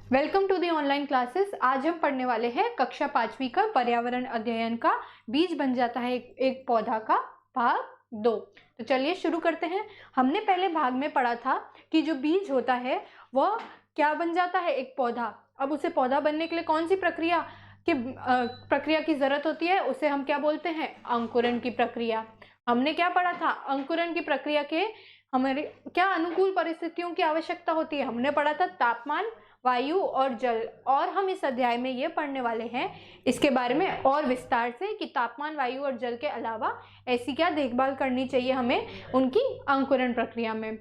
Welcome to the online classes. आज हम पढ़ने वाले हैं कक्षा 5वीं का पर्यावरण अध्ययन का बीज बन जाता है एक पौधा का भाग 2। तो चलिए शुरू करते हैं। हमने पहले भाग में पढ़ा था कि जो बीज होता है वह क्या बन जाता है, एक पौधा। अब उसे पौधा बनने के लिए कौन सी प्रक्रिया की जरूरत होती है, उसे हम क्या बोलते हैं, अंकुरण की प्रक्रिया। हमने क्या पढ़ा था, अंकुरण की प्रक्रिया के हमारे क्या अनुकूल परिस्थितियों की आवश्यकता होती है। हमने पढ़ा था तापमान, वायु और जल। और हम इस अध्याय में ये पढ़ने वाले हैं इसके बारे में और विस्तार से कि तापमान, वायु और जल के अलावा ऐसी क्या देखभाल करनी चाहिए हमें उनकी अंकुरण प्रक्रिया में।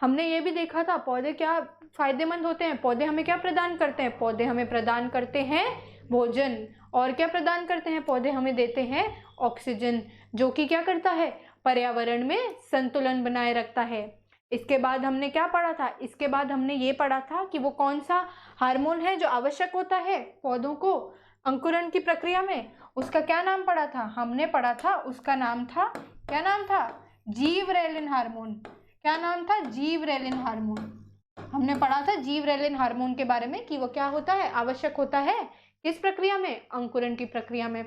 हमने ये भी देखा था पौधे क्या फायदेमंद होते हैं। पौधे हमें क्या प्रदान करते हैं, पौधे हमें प्रदान करते हैं भोजन। और क्या प्रदान करते हैं, पौधे हमें देते हैं ऑक्सीजन, जो कि क्या करता है, पर्यावरण में संतुलन बनाए रखता है। इसके बाद हमने क्या पढ़ा था, इसके बाद हमने ये पढ़ा था कि वो कौन सा हार्मोन है जो आवश्यक होता है पौधों को अंकुरण की प्रक्रिया में। उसका क्या नाम पढ़ा था, हमने पढ़ा था उसका नाम था, क्या नाम था, जीवरेलिन हार्मोन। क्या नाम था, जीवरेलिन हार्मोन। हमने पढ़ा था जीवरेलिन हार्मोन के बारे में कि वो क्या होता है, आवश्यक होता है किस प्रक्रिया में, अंकुरण की प्रक्रिया में।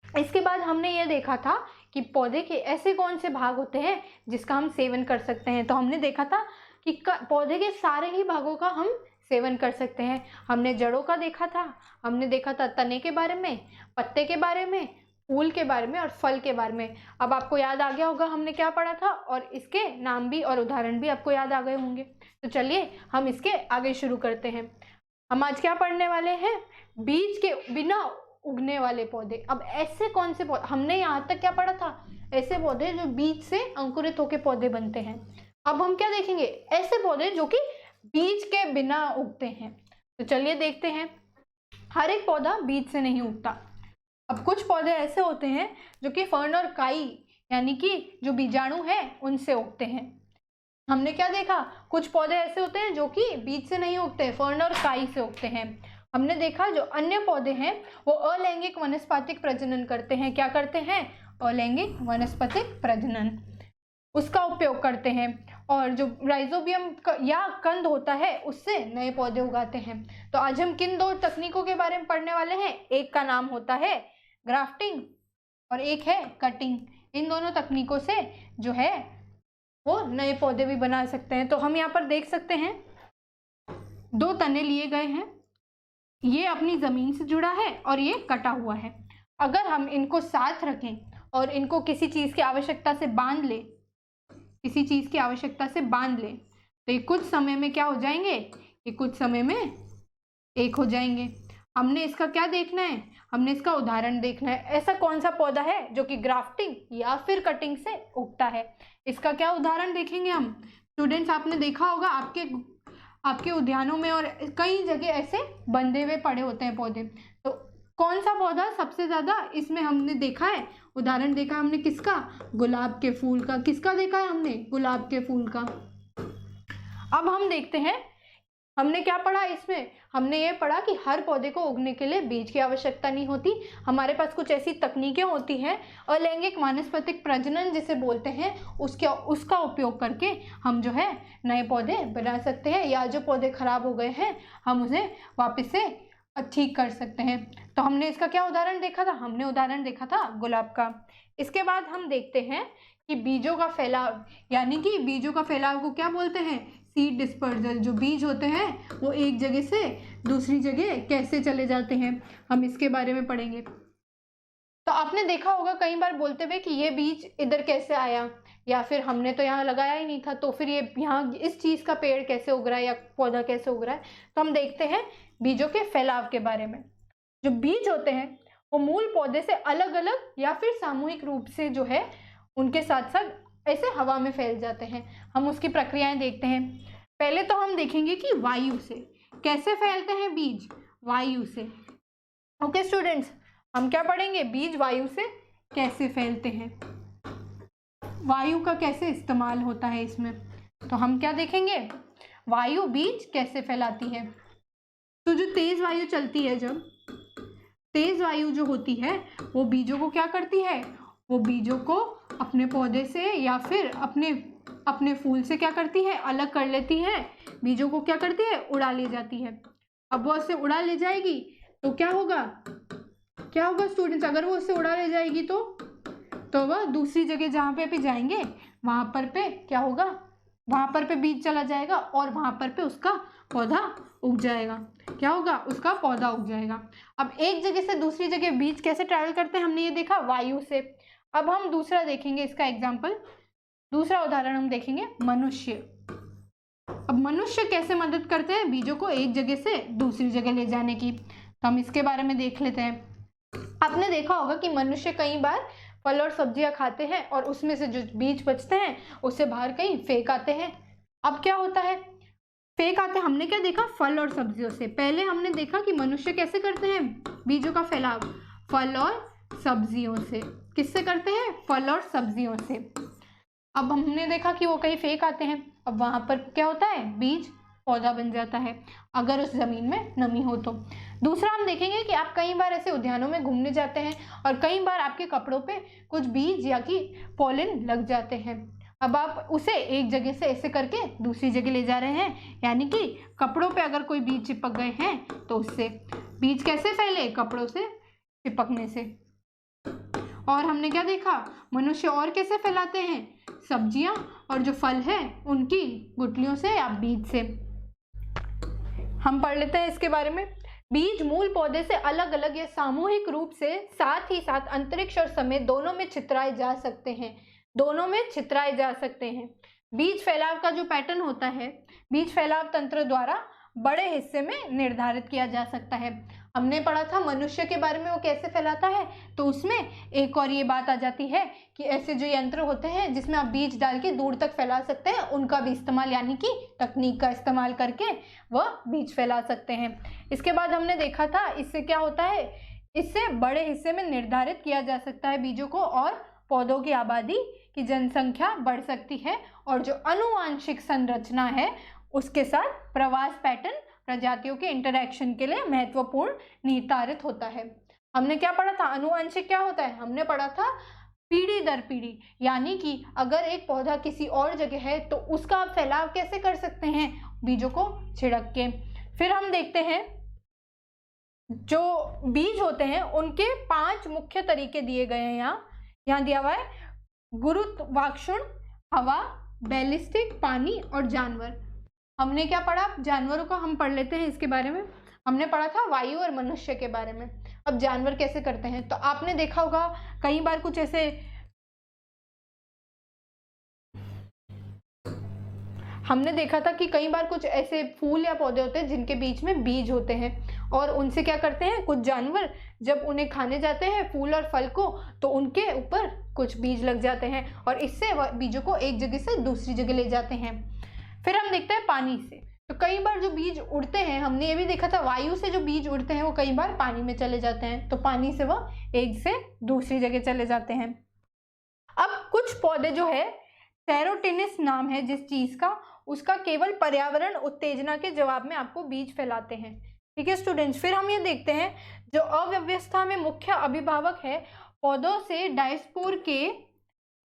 इसके बाद हमने ये देखा था कि पौधे के ऐसे कौन से भाग होते हैं जिसका हम सेवन कर सकते हैं। तो हमने देखा था कि पौधे के सारे ही भागों का हम सेवन कर सकते हैं। हमने जड़ों का देखा था, हमने देखा था तने के बारे में, पत्ते के बारे में, फूल के बारे में और फल के बारे में। अब आपको याद आ गया होगा हमने क्या पढ़ा था, और इसके नाम भी और उदाहरण भी आपको याद आ गए होंगे। तो चलिए हम इसके आगे शुरू करते हैं। हम आज क्या पढ़ने वाले हैं, बीज के बिना उगने वाले पौधे। अब ऐसे कौन से पौधे, हमने यहाँ तक क्या पढ़ा था, ऐसे पौधे जो बीज से अंकुरित होकर पौधे बनते हैं। अब हम क्या देखेंगे, ऐसे पौधे जो कि बीज के बिना उगते हैं। तो चलिए देखते हैं। हर एक पौधा बीज से नहीं उगता। अब कुछ पौधे ऐसे होते हैं जो कि फर्न और काई यानी कि जो बीजाणु है उनसे उगते हैं। हमने क्या देखा, कुछ पौधे ऐसे होते हैं जो कि बीज से नहीं उगते, फर्न और काई से उगते हैं। हमने देखा जो अन्य पौधे हैं वो अलैंगिक वनस्पतिक प्रजनन करते हैं। क्या करते हैं, अलैंगिक वनस्पतिक प्रजनन, उसका उपयोग करते हैं। और जो राइजोबियम या कंद होता है उससे नए पौधे उगाते हैं। तो आज हम किन दो तकनीकों के बारे में पढ़ने वाले हैं, एक का नाम होता है ग्राफ्टिंग और एक है कटिंग। इन दोनों तकनीकों से जो है वो नए पौधे भी बना सकते हैं। तो हम यहाँ पर देख सकते हैं दो तने लिए गए हैं, ये अपनी जमीन से जुड़ा है और ये कटा हुआ है। अगर हम इनको साथ रखें और इनको किसी चीज की आवश्यकता से बांध ले, किसी चीज की आवश्यकता से बांध ले, तो ये कुछ समय में क्या हो जाएंगे, ये कुछ समय में एक हो जाएंगे। हमने इसका क्या देखना है, हमने इसका उदाहरण देखना है। ऐसा कौन सा पौधा है जो कि ग्राफ्टिंग या फिर कटिंग से उगता है, इसका क्या उदाहरण देखेंगे हम। स्टूडेंट्स, आपने देखा होगा आपके उद्यानों में और कई जगह ऐसे बंधे हुए पड़े होते हैं पौधे। तो कौन सा पौधा सबसे ज्यादा इसमें हमने देखा है, उदाहरण देखा हमने किसका, गुलाब के फूल का। किसका देखा है हमने, गुलाब के फूल का। अब हम देखते हैं हमने क्या पढ़ा इसमें, हमने ये पढ़ा कि हर पौधे को उगने के लिए बीज की आवश्यकता नहीं होती। हमारे पास कुछ ऐसी तकनीकें होती हैं, अलैंगिक वानस्पतिक प्रजनन जिसे बोलते हैं, उसका उपयोग करके हम जो है नए पौधे बना सकते हैं, या जो पौधे खराब हो गए हैं हम उसे वापस से ठीक कर सकते हैं। तो हमने इसका क्या उदाहरण देखा था, हमने उदाहरण देखा था गुलाब का। इसके बाद हम देखते हैं कि बीजों का फैलाव, यानी कि बीजों का फैलाव को क्या बोलते हैं, सीड डिस्पर्जल। जो बीज होते हैं वो एक जगह से दूसरी जगह कैसे चले जाते हैं, हम इसके बारे में पढ़ेंगे। तो आपने देखा होगा कई बार बोलते हुए कि ये बीज इधर कैसे आया, या फिर हमने तो यहाँ लगाया ही नहीं था, तो फिर ये यहाँ इस चीज का पेड़ कैसे उग रहा है या पौधा कैसे उग रहा है। तो हम देखते हैं बीजों के फैलाव के बारे में। जो बीज होते हैं वो मूल पौधे से अलग अलग या फिर सामूहिक रूप से जो है उनके साथ साथ ऐसे हवा में फैल जाते हैं। हम उसकी प्रक्रियाएं देखते हैं। पहले तो हम देखेंगे कि वायु से कैसे फैलते हैं बीज, वायु से। ओके स्टूडेंट्स, हम क्या पढ़ेंगे, बीज वायु से कैसे फैलते हैं, वायु का कैसे इस्तेमाल होता है इसमें। तो हम क्या देखेंगे, वायु बीज कैसे फैलाती है। तो जो तेज वायु चलती है, जब तेज वायु जो होती है वो बीजों को क्या करती है, वो बीजों को अपने पौधे से या फिर अपने फूल से क्या करती है, अलग कर लेती है। बीजों को क्या करती है, उड़ा ले जाती है। अब वो उससे उड़ा ले जाएगी तो क्या होगा स्टूडेंट्स, अगर वो उससे उड़ा ले जाएगी तो वह दूसरी जगह जहाँ पे जाएंगे वहां पर पे क्या होगा, वहां पर पे बीज चला जाएगा और वहां पर पे उसका पौधा उग जाएगा। क्या होगा, उसका पौधा उग जाएगा। अब एक जगह से दूसरी जगह बीज कैसे ट्रैवल करते हैं हमने ये देखा, वायु से। अब हम दूसरा देखेंगे इसका एग्जाम्पल, दूसरा उदाहरण हम देखेंगे मनुष्य। अब मनुष्य कैसे मदद करते हैं बीजों को एक जगह से दूसरी जगह ले जाने की, तो हम इसके बारे में देख लेते हैं। आपने देखा होगा कि मनुष्य कई बार फल और सब्जियां खाते हैं और उसमें से जो बीज बचते हैं उसे बाहर कहीं फेंक आते हैं। अब क्या होता है, फेंक आते हैं, हमने क्या देखा, फल और सब्जियों से। पहले हमने देखा कि मनुष्य कैसे करते हैं बीजों का फैलाव, फल और सब्जियों से। किससे करते हैं, फल और सब्जियों से। अब हमने देखा कि वो कहीं फेंक आते हैं, अब वहां पर क्या होता है, बीज पौधा बन जाता है अगर उस जमीन में नमी हो तो। दूसरा हम देखेंगे कि आप कई बार ऐसे उद्यानों में घूमने जाते हैं और कई बार आपके कपड़ों पे कुछ बीज या कि पॉलिन लग जाते हैं। अब आप उसे एक जगह से ऐसे करके दूसरी जगह ले जा रहे हैं, यानी कि कपड़ों पे अगर कोई बीज चिपक गए हैं तो उससे बीज कैसे फैले, कपड़ों से चिपकने से। और हमने क्या देखा, मनुष्य और कैसे फैलाते हैं, सब्जियां और जो फल है उनकी गुठलियों से या बीज से। हम पढ़ लेते हैं इसके बारे में। बीज मूल पौधे से अलग अलग या सामूहिक रूप से साथ ही साथ अंतरिक्ष और समय दोनों में छितराए जा सकते हैं, दोनों में छितराए जा सकते हैं। बीज फैलाव का जो पैटर्न होता है, बीज फैलाव तंत्र द्वारा बड़े हिस्से में निर्धारित किया जा सकता है। हमने पढ़ा था मनुष्य के बारे में, वो कैसे फैलाता है, तो उसमें एक और ये बात आ जाती है कि ऐसे जो यंत्र होते हैं जिसमें आप बीज डाल के दूर तक फैला सकते हैं, उनका भी इस्तेमाल, यानी कि तकनीक का इस्तेमाल करके वह बीज फैला सकते हैं। इसके बाद हमने देखा था इससे क्या होता है, इससे बड़े हिस्से में निर्धारित किया जा सकता है बीजों को, और पौधों की आबादी की जनसंख्या बढ़ सकती है, और जो आनुवांशिक संरचना है उसके साथ प्रवास पैटर्न प्रजातियों के इंटरैक्शन के लिए महत्वपूर्ण निर्धारित होता है। हमने क्या पढ़ा था, आनुवांशिक क्या होता है, हमने पढ़ा था पीढ़ी दर पीढ़ी, यानी कि अगर एक पौधा किसी और जगह है तो उसका आप फैलाव कैसे कर सकते हैं, बीजों को छिड़क के। फिर हम देखते हैं जो बीज होते हैं उनके 5 मुख्य तरीके दिए गए हैं। यहाँ दिया हुआ है गुरुत्वाकर्षण, हवा, बैलिस्टिक, पानी और जानवर। हमने क्या पढ़ा, जानवरों का हम पढ़ लेते हैं इसके बारे में। हमने पढ़ा था वायु और मनुष्य के बारे में। अब जानवर कैसे करते हैं, तो आपने देखा होगा कई बार कुछ ऐसे हमने देखा था कि कई बार कुछ ऐसे फूल या पौधे होते हैं जिनके बीच में बीज होते हैं, और उनसे क्या करते हैं कुछ जानवर, जब उन्हें खाने जाते हैं फूल और फल को, तो उनके ऊपर कुछ बीज लग जाते हैं और इससे वह बीजों को एक जगह से दूसरी जगह ले जाते हैं। फिर हम देखते हैं पानी से, तो कई बार जो बीज उड़ते हैं, हमने ये भी देखा था वायु से जो बीज उड़ते हैं वो कई बार पानी में चले जाते हैं, तो पानी से वो एक से दूसरी जगह चले जाते हैं। अब कुछ पौधे जो है, सेरोटिनिस नाम है जिस चीज का, उसका केवल पर्यावरण उत्तेजना के जवाब में आपको बीज फैलाते हैं। ठीक है स्टूडेंट्स। फिर हम ये देखते हैं जो अव्यवस्था में मुख्य अभिभावक है, पौधों से डायस्पोर के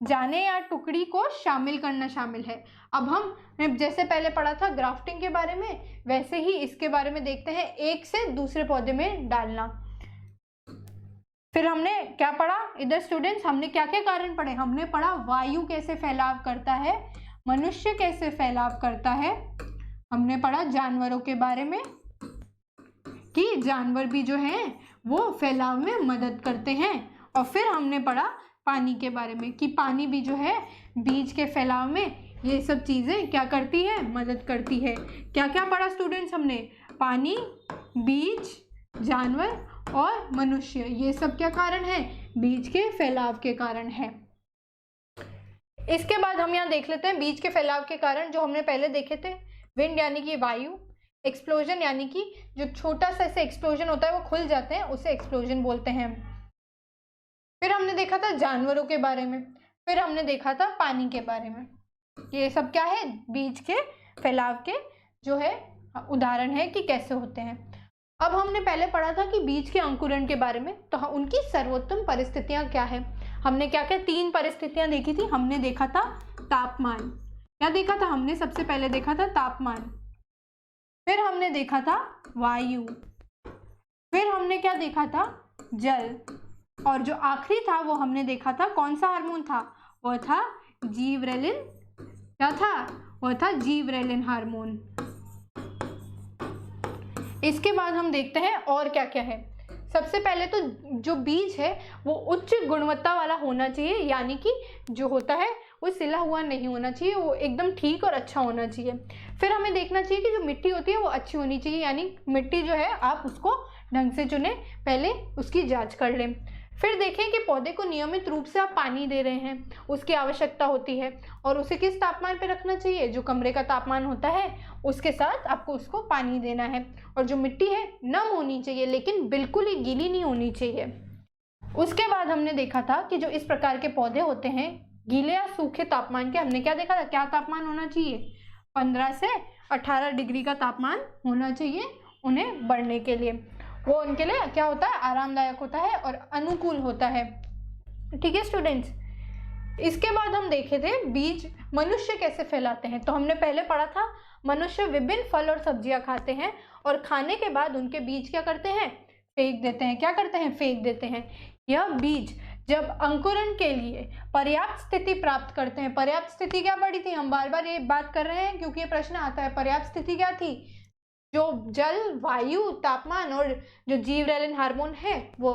जाने या टुकड़ी को शामिल करना शामिल है। अब हम जैसे पहले पढ़ा था ग्राफ्टिंग के बारे में, वैसे ही इसके बारे में देखते हैं, एक से दूसरे पौधे में डालना। फिर हमने क्या पढ़ा इधर स्टूडेंट्स, हमने क्या क्या कारण पढ़े, हमने पढ़ा वायु कैसे फैलाव करता है, मनुष्य कैसे फैलाव करता है, हमने पढ़ा जानवरों के बारे में कि जानवर भी जो हैं वो फैलाव में मदद करते हैं, और फिर हमने पढ़ा पानी के बारे में कि पानी भी जो है बीज के फैलाव में ये सब चीज़ें क्या करती है, मदद करती है। क्या क्या पढ़ा स्टूडेंट्स हमने, पानी, बीज, जानवर और मनुष्य, ये सब क्या कारण है, बीज के फैलाव के कारण है। इसके बाद हम यहाँ देख लेते हैं बीज के फैलाव के कारण जो हमने पहले देखे थे, विंड यानी कि वायु, एक्सप्लोजन यानी कि जो छोटा सा ऐसे एक्सप्लोजन होता है वो खुल जाते हैं, उसे एक्सप्लोजन बोलते हैं। फिर हमने देखा था जानवरों के बारे में, फिर हमने देखा था पानी के बारे में। ये सब क्या है, बीज के फैलाव के जो है उदाहरण है कि कैसे होते हैं। अब हमने पहले पढ़ा था कि बीज के अंकुरण के बारे में, तो उनकी सर्वोत्तम परिस्थितियां क्या है। हमने क्या क्या 3 परिस्थितियां देखी थी। हमने देखा था तापमान, क्या देखा था हमने, सबसे पहले देखा था तापमान, फिर हमने देखा था वायु। फिर हमने क्या देखा था, जल। और जो आखिरी था वो हमने देखा था कौन सा हार्मोन था, वो था जीवरेलिन। क्या था, वो था जीवरेलिन हार्मोन। इसके बाद हम देखते हैं और क्या क्या है। सबसे पहले तो जो बीज है वो उच्च गुणवत्ता वाला होना चाहिए, यानी कि जो होता है वो सिला हुआ नहीं होना चाहिए, वो एकदम ठीक और अच्छा होना चाहिए। फिर हमें देखना चाहिए कि जो मिट्टी होती है वो अच्छी होनी चाहिए, यानी मिट्टी जो है आप उसको ढंग से चुनें, पहले उसकी जांच कर लें। फिर देखें कि पौधे को नियमित रूप से आप पानी दे रहे हैं, उसकी आवश्यकता होती है, और उसे किस तापमान पे रखना चाहिए, जो कमरे का तापमान होता है उसके साथ आपको उसको पानी देना है। और जो मिट्टी है नम होनी चाहिए, लेकिन बिल्कुल ही गीली नहीं होनी चाहिए। उसके बाद हमने देखा था कि जो इस प्रकार के पौधे होते हैं गीले या सूखे तापमान के, हमने क्या देखा था, क्या तापमान होना चाहिए, 15 से 18 डिग्री का तापमान होना चाहिए उन्हें बढ़ने के लिए। वो उनके लिए क्या होता है, आरामदायक होता है और अनुकूल होता है। ठीक है स्टूडेंट्स। इसके बाद हम देखे थे बीज मनुष्य कैसे फैलाते हैं। तो हमने पहले पढ़ा था मनुष्य विभिन्न फल और सब्जियां खाते हैं और खाने के बाद उनके बीज क्या करते हैं, फेंक देते हैं। क्या करते हैं, फेंक देते हैं। यह बीज जब अंकुरण के लिए पर्याप्त स्थिति प्राप्त करते हैं, पर्याप्त स्थिति क्या पढ़ी थी, हम बार बार ये बात कर रहे हैं क्योंकि ये प्रश्न आता है। पर्याप्त स्थिति क्या थी, जो जल, वायु, तापमान और जो जीवरेलिन हार्मोन है वो।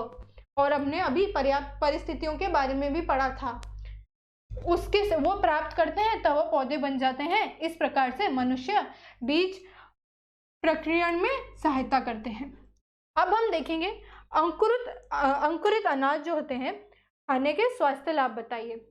और हमने अभी पर्याप्त परिस्थितियों के बारे में भी पढ़ा था, उसके वो प्राप्त करते हैं तब वो पौधे बन जाते हैं। इस प्रकार से मनुष्य बीज प्रक्रिया में सहायता करते हैं। अब हम देखेंगे अंकुरित अनाज जो होते हैं, खाने के स्वास्थ्य लाभ बताइए।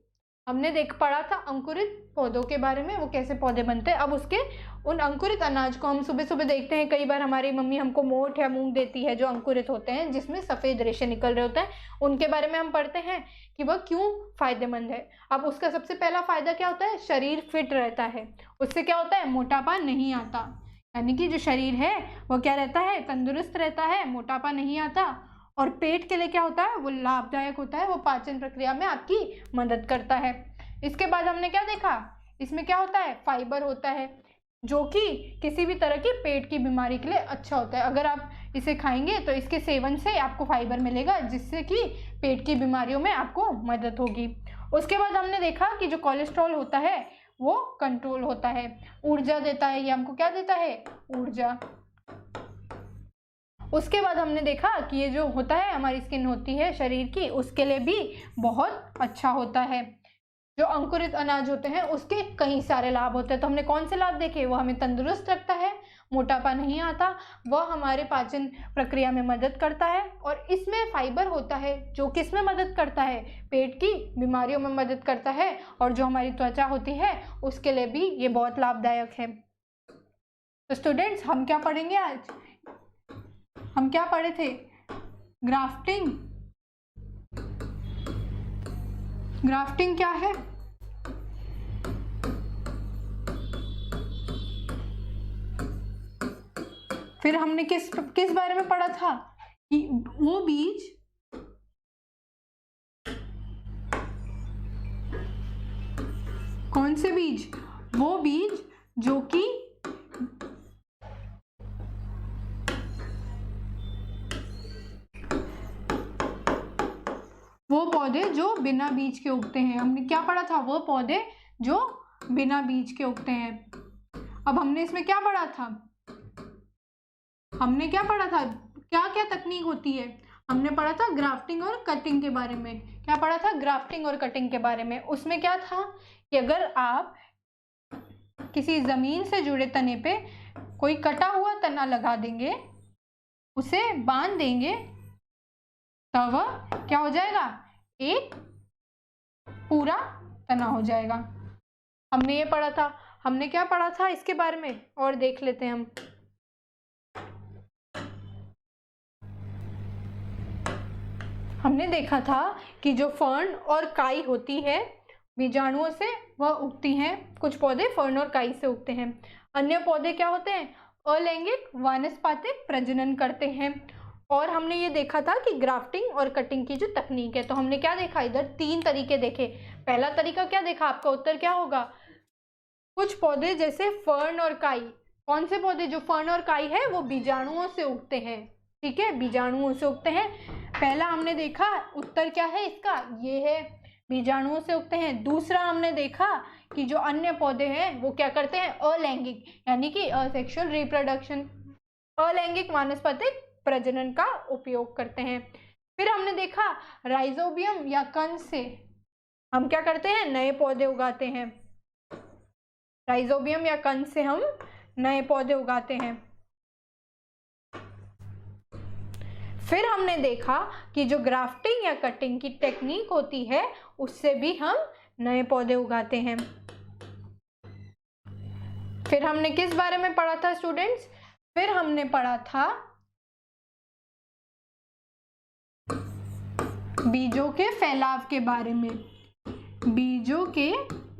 हमने पढ़ा था अंकुरित पौधों के बारे में, वो कैसे पौधे बनते हैं। अब उसके उन अंकुरित अनाज को हम सुबह सुबह देखते हैं, कई बार हमारी मम्मी हमको मोठ या मूंग देती है जो अंकुरित होते हैं, जिसमें सफ़ेद रेशे निकल रहे होते हैं। उनके बारे में हम पढ़ते हैं कि वह क्यों फायदेमंद है। अब उसका सबसे पहला फायदा क्या होता है, शरीर फिट रहता है। उससे क्या होता है, मोटापा नहीं आता, यानी कि जो शरीर है वो क्या रहता है, तंदुरुस्त रहता है, मोटापा नहीं आता। और पेट के लिए क्या होता है, वो लाभदायक होता है, वो पाचन प्रक्रिया में आपकी मदद करता है। इसके बाद हमने क्या देखा, इसमें क्या होता है, फाइबर होता है, जो कि किसी भी तरह की पेट की बीमारी के लिए अच्छा होता है। अगर आप इसे खाएंगे तो इसके सेवन से आपको फाइबर मिलेगा, जिससे कि पेट की बीमारियों में आपको मदद होगी। उसके बाद हमने देखा कि जो कोलेस्ट्रॉल होता है वो कंट्रोल होता है, ऊर्जा देता है। ये हमको क्या देता है, ऊर्जा। उसके बाद हमने देखा कि ये जो होता है हमारी स्किन होती है शरीर की, उसके लिए भी बहुत अच्छा होता है। जो अंकुरित अनाज होते हैं उसके कई सारे लाभ होते हैं। तो हमने कौन से लाभ देखे, वो हमें तंदुरुस्त रखता है, मोटापा नहीं आता, वह हमारे पाचन प्रक्रिया में मदद करता है, और इसमें फाइबर होता है जो किस में मदद करता है, पेट की बीमारियों में मदद करता है, और जो हमारी त्वचा होती है उसके लिए भी ये बहुत लाभदायक है। तो स्टूडेंट्स, हम क्या पढ़ेंगे आज, हम क्या पढ़े थे, ग्राफ्टिंग। ग्राफ्टिंग क्या है, फिर हमने किस बारे में पढ़ा था कि वो बीज कौन से बीज, वो बीज जो कि वो पौधे जो बिना बीज के उगते हैं। हमने क्या पढ़ा था, वो पौधे जो बिना बीज के उगते हैं। अब हमने इसमें क्या पढ़ा था, हमने क्या पढ़ा था, क्या क्या तकनीक होती है। हमने पढ़ा था ग्राफ्टिंग और कटिंग के बारे में। क्या पढ़ा था, ग्राफ्टिंग और कटिंग के बारे में। उसमें क्या था कि अगर आप किसी जमीन से जुड़े तने पे कोई कटा हुआ तना लगा देंगे, उसे बांध देंगे, तब वह क्या हो जाएगा, एक पूरा तना हो जाएगा। हमने ये पढ़ा था। हमने क्या पढ़ा था इसके बारे में, और देख लेते हैं हम। हमने देखा था कि जो फर्न और काई होती है, बीजाणुओं से वह उगती हैं। कुछ पौधे फर्न और काई से उगते हैं। अन्य पौधे क्या होते हैं, अलैंगिक वानस्पतिक प्रजनन करते हैं। और हमने ये देखा था कि ग्राफ्टिंग और कटिंग की जो तकनीक है, तो हमने क्या देखा, इधर 3 तरीके देखे। पहला तरीका क्या देखा, आपका उत्तर क्या होगा, कुछ पौधे जैसे फर्न और काई कौन से पौधे? जो फर्न और काई है वो बीजाणुओं से उगते हैं, ठीक है, बीजाणुओं से उगते हैं। पहला हमने देखा उत्तर क्या है इसका, ये है, बीजाणुओं से उगते हैं। दूसरा हमने देखा कि जो अन्य पौधे हैं वो क्या करते हैं, अलैंगिक, यानी कि असेक्सुअल रिप्रोडक्शन, अलैंगिक वानस्पतिक प्रजनन का उपयोग करते हैं। फिर हमने देखा राइजोबियम या कंद से हम क्या करते हैं, नए पौधे उगाते हैं। राइजोबियम या कंद से हम नए पौधे उगाते हैं। फिर हमने देखा कि जो ग्राफ्टिंग या कटिंग की टेक्निक होती है उससे भी हम नए पौधे उगाते हैं। फिर हमने किस बारे में पढ़ा था स्टूडेंट्स? फिर हमने पढ़ा था बीजों के फैलाव के बारे में। बीजों के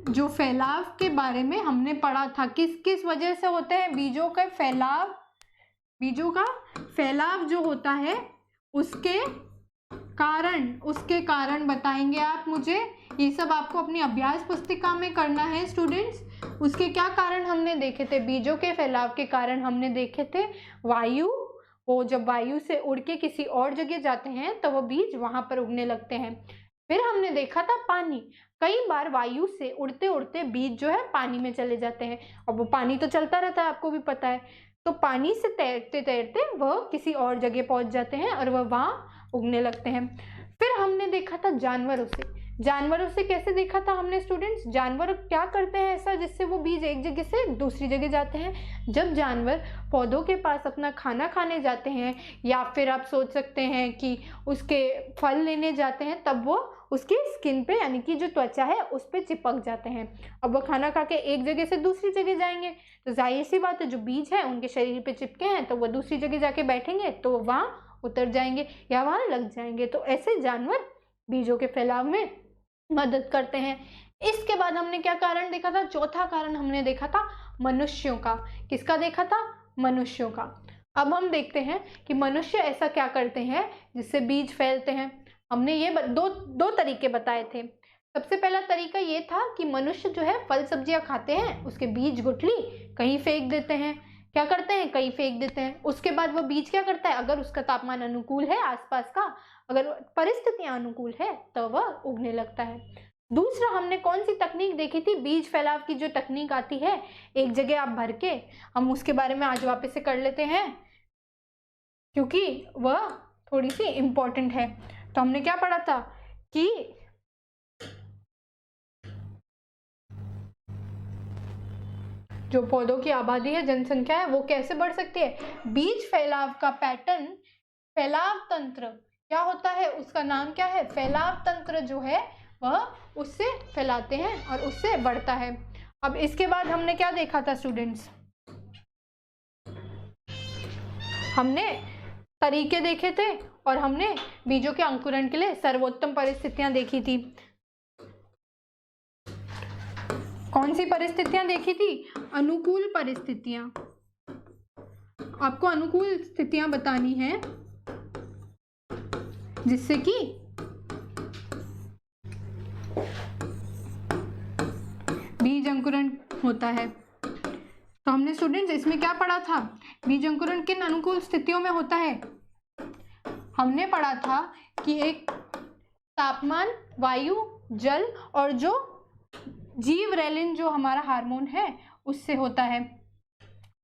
जो फैलाव के बारे में हमने पढ़ा था, किस किस वजह से होते हैं बीजों का फैलाव। बीजों का फैलाव जो होता है उसके कारण बताएंगे आप मुझे। ये सब आपको अपनी अभ्यास पुस्तिका में करना है स्टूडेंट्स। उसके क्या कारण हमने देखे थे? बीजों के फैलाव के कारण हमने देखे थे वायु, वो जब वायु से उड़ के किसी और जगह जाते हैं तो वो बीज वहां पर उगने लगते हैं। फिर हमने देखा था पानी, कई बार वायु से उड़ते उड़ते बीज जो है पानी में चले जाते हैं, और वो पानी तो चलता रहता है, आपको भी पता है, तो पानी से तैरते तैरते वह किसी और जगह पहुंच जाते हैं और वह वहाँ उगने लगते हैं। फिर हमने देखा था जानवरों से। जानवरों से कैसे देखा था हमने स्टूडेंट्स? जानवर क्या करते हैं ऐसा जिससे वो बीज एक जगह से दूसरी जगह जाते हैं? जब जानवर पौधों के पास अपना खाना खाने जाते हैं, या फिर आप सोच सकते हैं कि उसके फल लेने जाते हैं, तब वो उसकी स्किन पे, यानी कि जो त्वचा है उस पे चिपक जाते हैं। अब वो खाना खा के एक जगह से दूसरी जगह जाएंगे तो जाहिर सी बात है जो बीज है उनके शरीर पे चिपके हैं तो वो दूसरी जगह जाके बैठेंगे तो वहाँ उतर जाएंगे या वहाँ लग जाएंगे। तो ऐसे जानवर बीजों के फैलाव में मदद करते हैं। इसके बाद हमने क्या कारण देखा था? चौथा कारण हमने देखा था मनुष्यों का। किसका देखा था? मनुष्यों का। अब हम देखते हैं कि मनुष्य ऐसा क्या करते हैं जिससे बीज फैलते हैं। हमने ये दो तरीके बताए थे। सबसे पहला तरीका ये था कि मनुष्य जो है फल सब्जियां खाते हैं, उसके बीज गुठली कहीं फेंक देते हैं। क्या करते हैं? कहीं फेंक देते हैं। उसके बाद वो बीज क्या करता है, अगर उसका तापमान अनुकूल है आसपास का, अगर परिस्थितियां अनुकूल है तो वह उगने लगता है। दूसरा हमने कौन सी तकनीक देखी थी? बीज फैलाव की जो तकनीक आती है एक जगह आप भर के, हम उसके बारे में आज वापस से कर लेते हैं क्योंकि वह थोड़ी सी इम्पोर्टेंट है। तो हमने क्या पढ़ा था कि जो पौधों की आबादी है, जनसंख्या है, वो कैसे बढ़ सकती है? बीज फैलाव का पैटर्न, फैलाव तंत्र क्या होता है, उसका नाम क्या है? फैलाव तंत्र जो है वह उससे फैलाते हैं और उससे बढ़ता है। अब इसके बाद हमने क्या देखा था स्टूडेंट्स? हमने तरीके देखे थे और हमने बीजों के अंकुरण के लिए सर्वोत्तम परिस्थितियां देखी थी। कौन सी परिस्थितियां देखी थी? अनुकूल परिस्थितियां। आपको अनुकूल स्थितियां बतानी है जिससे कि बीज अंकुरण होता है। तो हमने स्टूडेंट्स इसमें क्या पढ़ा था? बीज अंकुरण किन अनुकूल स्थितियों में होता है? हमने पढ़ा था कि एक तापमान, वायु, जल और जो जीवरेलिन जो हमारा हार्मोन है उससे होता है।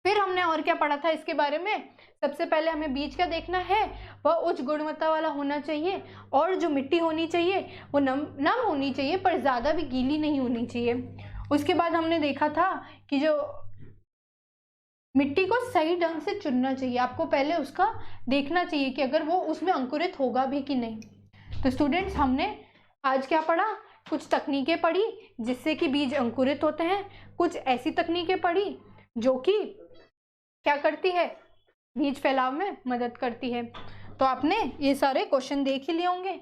फिर हमने और क्या पढ़ा था इसके बारे में? सबसे पहले हमें बीज क्या देखना है, वह उच्च गुणवत्ता वाला होना चाहिए और जो मिट्टी होनी चाहिए वो नम होनी चाहिए पर ज़्यादा भी गीली नहीं होनी चाहिए। उसके बाद हमने देखा था कि जो मिट्टी को सही ढंग से चुनना चाहिए, आपको पहले उसका देखना चाहिए कि अगर वो उसमें अंकुरित होगा भी कि नहीं। तो स्टूडेंट्स हमने आज क्या पढ़ा? कुछ तकनीकें पढ़ी जिससे कि बीज अंकुरित होते हैं, कुछ ऐसी तकनीकें पढ़ी जो कि क्या करती है, बीज फैलाव में मदद करती है। तो आपने ये सारे क्वेश्चन देख ही लिए होंगे।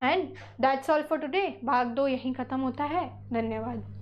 And that's all for today. भाग 2 यहीं खत्म होता है। धन्यवाद।